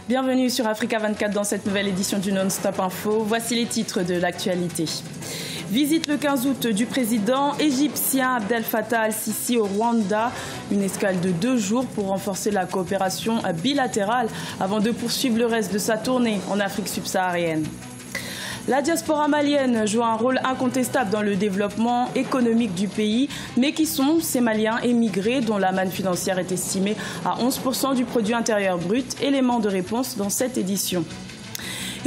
Bienvenue sur Africa 24 dans cette nouvelle édition du Non-Stop Info. Voici les titres de l'actualité. Visite le 15 août du président égyptien Abdel Fattah al-Sisi au Rwanda. Une escale de 2 jours pour renforcer la coopération bilatérale avant de poursuivre le reste de sa tournée en Afrique subsaharienne. La diaspora malienne joue un rôle incontestable dans le développement économique du pays. Mais qui sont ces Maliens émigrés dont la manne financière est estimée à 11% du produit intérieur brut? Élément de réponse dans cette édition.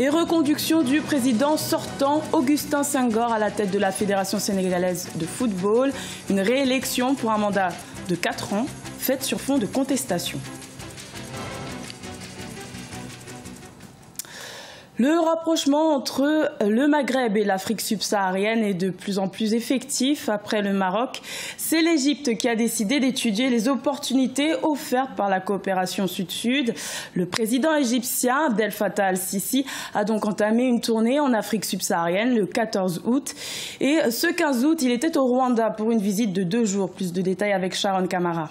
Et reconduction du président sortant Augustin Senghor à la tête de la Fédération sénégalaise de football. Une réélection pour un mandat de 4 ans faite sur fond de contestation. Le rapprochement entre le Maghreb et l'Afrique subsaharienne est de plus en plus effectif. Après le Maroc, c'est l'Égypte qui a décidé d'étudier les opportunités offertes par la coopération sud-sud. Le président égyptien Abdel Fattah al-Sisi a donc entamé une tournée en Afrique subsaharienne le 14 août. Et ce 15 août, il était au Rwanda pour une visite de 2 jours. Plus de détails avec Sharon Kamara.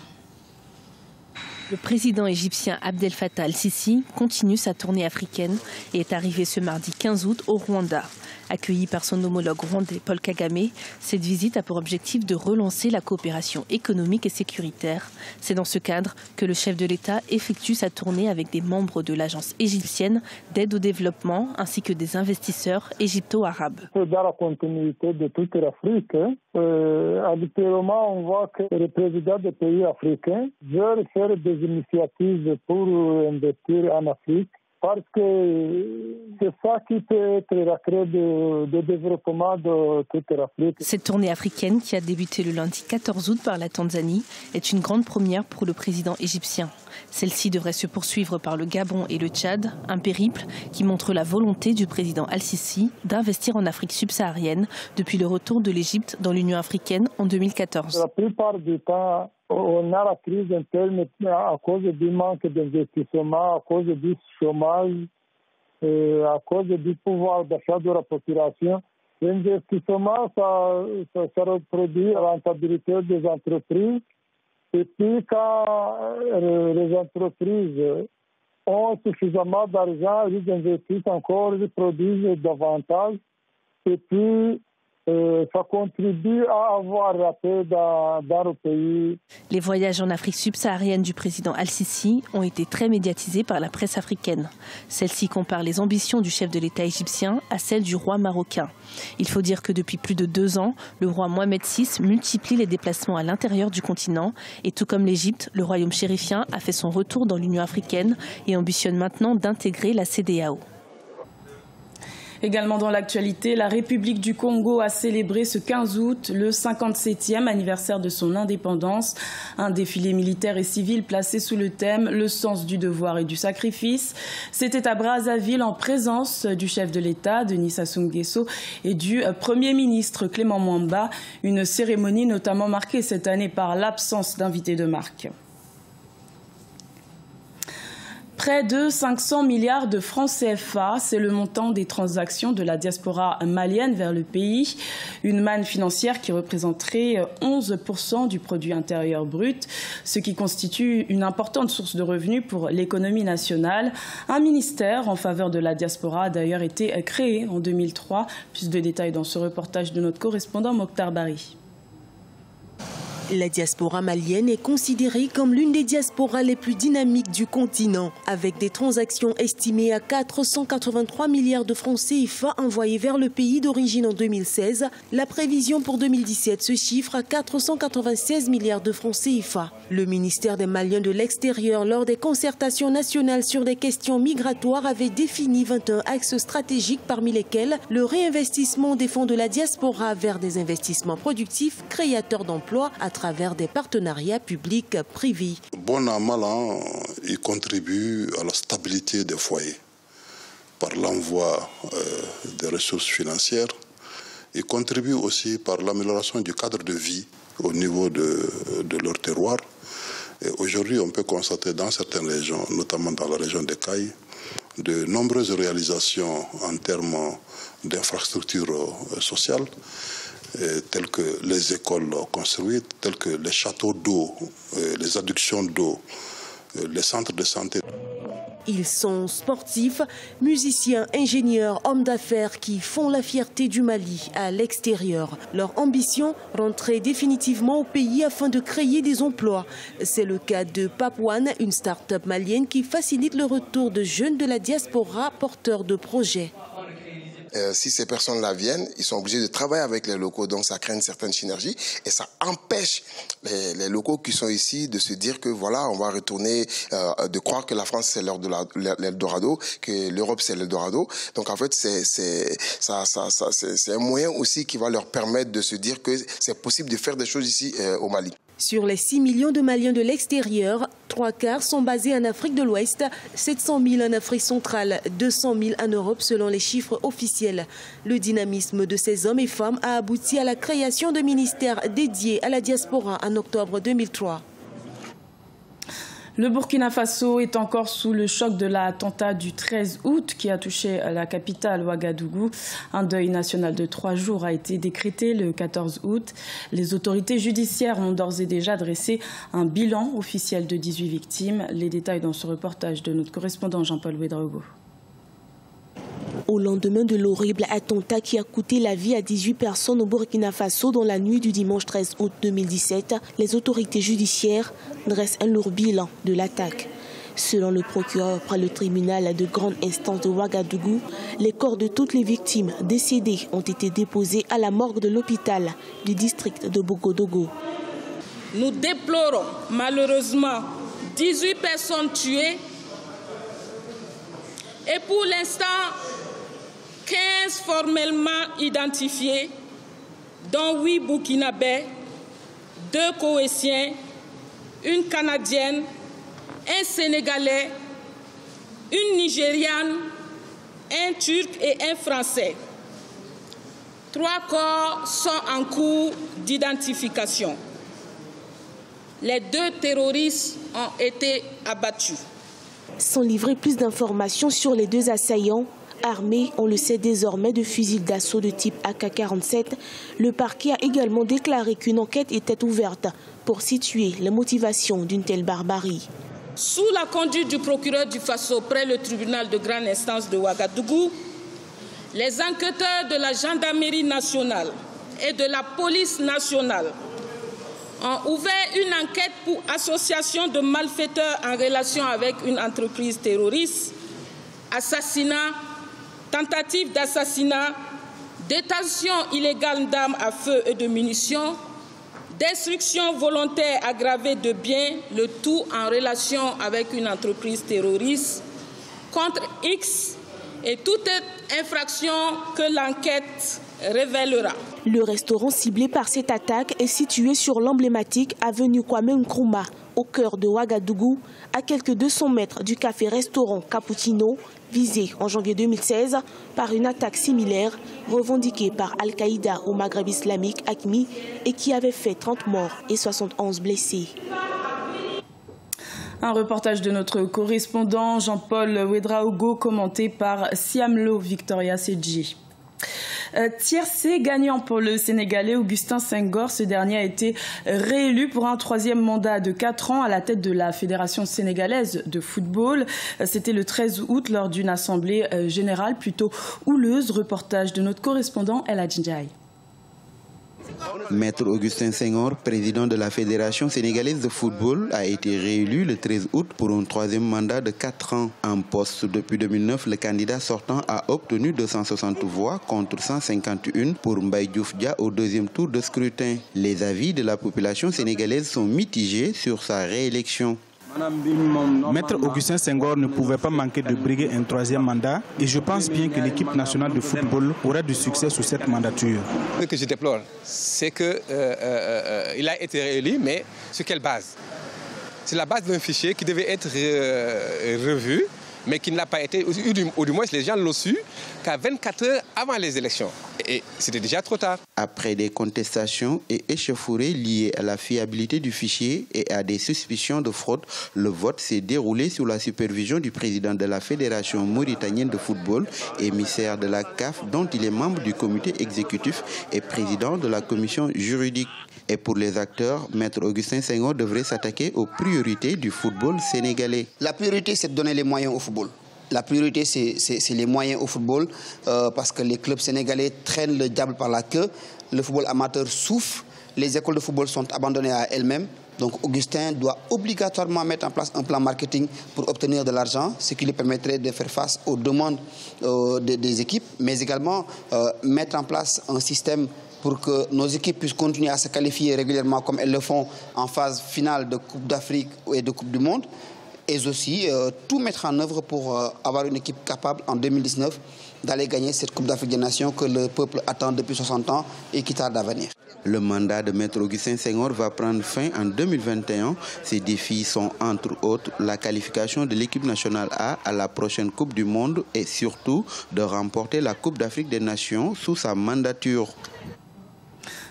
Le président égyptien Abdel Fattah al-Sisi continue sa tournée africaine et est arrivé ce mardi 15 août au Rwanda. Accueilli par son homologue rwandais Paul Kagame, cette visite a pour objectif de relancer la coopération économique et sécuritaire. C'est dans ce cadre que le chef de l'État effectue sa tournée avec des membres de l'agence égyptienne d'aide au développement ainsi que des investisseurs égypto-arabes. Dans la continuité de toute l'Afrique, habituellement on voit que les présidents des pays africains veulent faire des initiatives pour investir en Afrique. Parce que c'est ça qui peut être la clé de développement de toute l'Afrique. Cette tournée africaine, qui a débuté le lundi 14 août par la Tanzanie, est une grande première pour le président égyptien. Celle-ci devrait se poursuivre par le Gabon et le Tchad, un périple qui montre la volonté du président al-Sisi d'investir en Afrique subsaharienne depuis le retour de l'Égypte dans l'Union africaine en 2014. La plupart du temps, on a la crise interne à cause du manque d'investissement, à cause du chômage, à cause du pouvoir d'achat de la population. L'investissement, ça reproduit la rentabilité des entreprises. Et puis, quand les entreprises ont suffisamment d'argent, ils investissent encore, ils produisent davantage. Et puis, ça contribue à avoir la paix dans le pays. Les voyages en Afrique subsaharienne du président al-Sisi ont été très médiatisés par la presse africaine. Celle-ci compare les ambitions du chef de l'État égyptien à celles du roi marocain. Il faut dire que depuis plus de 2 ans, le roi Mohamed VI multiplie les déplacements à l'intérieur du continent. Et tout comme l'Égypte, le royaume chérifien a fait son retour dans l'Union africaine et ambitionne maintenant d'intégrer la CEDEAO. Également dans l'actualité, la République du Congo a célébré ce 15 août le 57e anniversaire de son indépendance. Un défilé militaire et civil placé sous le thème « Le sens du devoir et du sacrifice ». C'était à Brazzaville en présence du chef de l'État, Denis Sassou Nguesso, et du Premier ministre Clément Mwamba. Une cérémonie notamment marquée cette année par l'absence d'invités de marque. Près de 500 milliards de francs CFA, c'est le montant des transactions de la diaspora malienne vers le pays. Une manne financière qui représenterait 11% du produit intérieur brut, ce qui constitue une importante source de revenus pour l'économie nationale. Un ministère en faveur de la diaspora a d'ailleurs été créé en 2003. Plus de détails dans ce reportage de notre correspondant Mokhtar Bari. La diaspora malienne est considérée comme l'une des diasporas les plus dynamiques du continent, avec des transactions estimées à 483 milliards de francs CFA envoyés vers le pays d'origine en 2016. La prévision pour 2017 se chiffre à 496 milliards de francs CFA. Le ministère des Maliens de l'extérieur, lors des concertations nationales sur des questions migratoires, avait défini 21 axes stratégiques, parmi lesquels le réinvestissement des fonds de la diaspora vers des investissements productifs, créateurs d'emplois, à travers des partenariats publics-privés. Bon an, mal an, il contribue à la stabilité des foyers par l'envoi des ressources financières. Il contribue aussi par l'amélioration du cadre de vie au niveau de leur terroir. Aujourd'hui, on peut constater dans certaines régions, notamment dans la région des Cailles, de nombreuses réalisations en termes d'infrastructures sociales, telles que les écoles construites, telles que les châteaux d'eau, les adductions d'eau, les centres de santé. Ils sont sportifs, musiciens, ingénieurs, hommes d'affaires qui font la fierté du Mali à l'extérieur. Leur ambition, rentrer définitivement au pays afin de créer des emplois. C'est le cas de Papouane, une start-up malienne qui facilite le retour de jeunes de la diaspora porteurs de projets. Si ces personnes-là viennent, ils sont obligés de travailler avec les locaux, donc ça crée une certaine synergie et ça empêche les locaux qui sont ici de se dire que voilà, on va retourner, de croire que la France c'est l'Eldorado, que l'Europe c'est l'Eldorado. Donc en fait, c'est un moyen aussi qui va leur permettre de se dire que c'est possible de faire des choses ici au Mali. Sur les 6 millions de Maliens de l'extérieur, 3/4 sont basés en Afrique de l'Ouest, 700 000 en Afrique centrale, 200 000 en Europe selon les chiffres officiels. Le dynamisme de ces hommes et femmes a abouti à la création de ministères dédiés à la diaspora en octobre 2003. Le Burkina Faso est encore sous le choc de l'attentat du 13 août qui a touché la capitale Ouagadougou. Un deuil national de 3 jours a été décrété le 14 août. Les autorités judiciaires ont d'ores et déjà dressé un bilan officiel de 18 victimes. Les détails dans ce reportage de notre correspondant Jean-Paul Ouedraogo. Au lendemain de l'horrible attentat qui a coûté la vie à 18 personnes au Burkina Faso dans la nuit du dimanche 13 août 2017, les autorités judiciaires dressent un lourd bilan de l'attaque. Selon le procureur près le tribunal de grande instance de Ouagadougou, les corps de toutes les victimes décédées ont été déposés à la morgue de l'hôpital du district de Bogodogo. Nous déplorons malheureusement 18 personnes tuées et pour l'instant 15 formellement identifiés, dont 8 Burkinabés, 2 Koweïtiens, une Canadienne, un Sénégalais, une Nigériane, un Turc et un Français. 3 corps sont en cours d'identification. Les 2 terroristes ont été abattus. Sans livrer plus d'informations sur les 2 assaillants, armés, on le sait désormais, de fusils d'assaut de type AK-47, le parquet a également déclaré qu'une enquête était ouverte pour situer les motivations d'une telle barbarie. Sous la conduite du procureur du Faso près le tribunal de grande instance de Ouagadougou, les enquêteurs de la gendarmerie nationale et de la police nationale ont ouvert une enquête pour association de malfaiteurs en relation avec une entreprise terroriste, assassinat, tentative d'assassinat, détention illégale d'armes à feu et de munitions, destruction volontaire aggravée de biens, le tout en relation avec une entreprise terroriste, contre X et toute infraction que l'enquête révélera. Le restaurant ciblé par cette attaque est situé sur l'emblématique avenue Kwame Nkrumah, au cœur de Ouagadougou, à quelques 200 mètres du café-restaurant Cappuccino, visé en janvier 2016 par une attaque similaire revendiquée par Al-Qaïda au Maghreb islamique AQMI et qui avait fait 30 morts et 71 blessés. Un reportage de notre correspondant Jean-Paul Ouedraogo commenté par Siamlo Victoria Sedji. Tiercé gagnant pour le Sénégalais Augustin Senghor. Ce dernier a été réélu pour un 3e mandat de 4 ans à la tête de la Fédération sénégalaise de football. C'était le 13 août lors d'une assemblée générale plutôt houleuse. Reportage de notre correspondant El Adjindjaï. Maître Augustin Senghor, président de la Fédération sénégalaise de football, a été réélu le 13 août pour un 3e mandat de 4 ans. En poste depuis 2009, le candidat sortant a obtenu 260 voix contre 151 pour Mbaye Diouf Dia au 2e tour de scrutin. Les avis de la population sénégalaise sont mitigés sur sa réélection. Maître Augustin Senghor ne pouvait pas manquer de briguer un 3e mandat et je pense bien que l'équipe nationale de football aura du succès sous cette mandature. Ce que je déplore, c'est qu'il a été réélu, mais sur quelle base? C'est la base d'un fichier qui devait être revu, mais qui ne l'a pas été, ou du moins les gens l'ont su qu'à 24 heures avant les élections. Et c'était déjà trop tard. Après des contestations et échauffourées liées à la fiabilité du fichier et à des suspicions de fraude, le vote s'est déroulé sous la supervision du président de la Fédération mauritanienne de football, émissaire de la CAF, dont il est membre du comité exécutif et président de la commission juridique. Et pour les acteurs, Maître Augustin Senghor devrait s'attaquer aux priorités du football sénégalais. La priorité, c'est de donner les moyens au football. La priorité, c'est les moyens au football parce que les clubs sénégalais traînent le diable par la queue. Le football amateur souffre. Les écoles de football sont abandonnées à elles-mêmes. Donc Augustin doit obligatoirement mettre en place un plan marketing pour obtenir de l'argent, ce qui lui permettrait de faire face aux demandes des équipes, mais également mettre en place un système pour que nos équipes puissent continuer à se qualifier régulièrement comme elles le font en phase finale de Coupe d'Afrique et de Coupe du Monde. Et aussi tout mettre en œuvre pour avoir une équipe capable en 2019 d'aller gagner cette Coupe d'Afrique des Nations que le peuple attend depuis 60 ans et qui tarde à venir. Le mandat de Maître Augustin Senghor va prendre fin en 2021. Ces défis sont entre autres la qualification de l'équipe nationale A à la prochaine Coupe du Monde et surtout de remporter la Coupe d'Afrique des Nations sous sa mandature.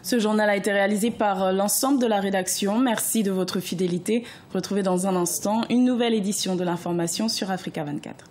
Ce journal a été réalisé par l'ensemble de la rédaction. Merci de votre fidélité. Retrouvez dans un instant une nouvelle édition de l'information sur Africa 24.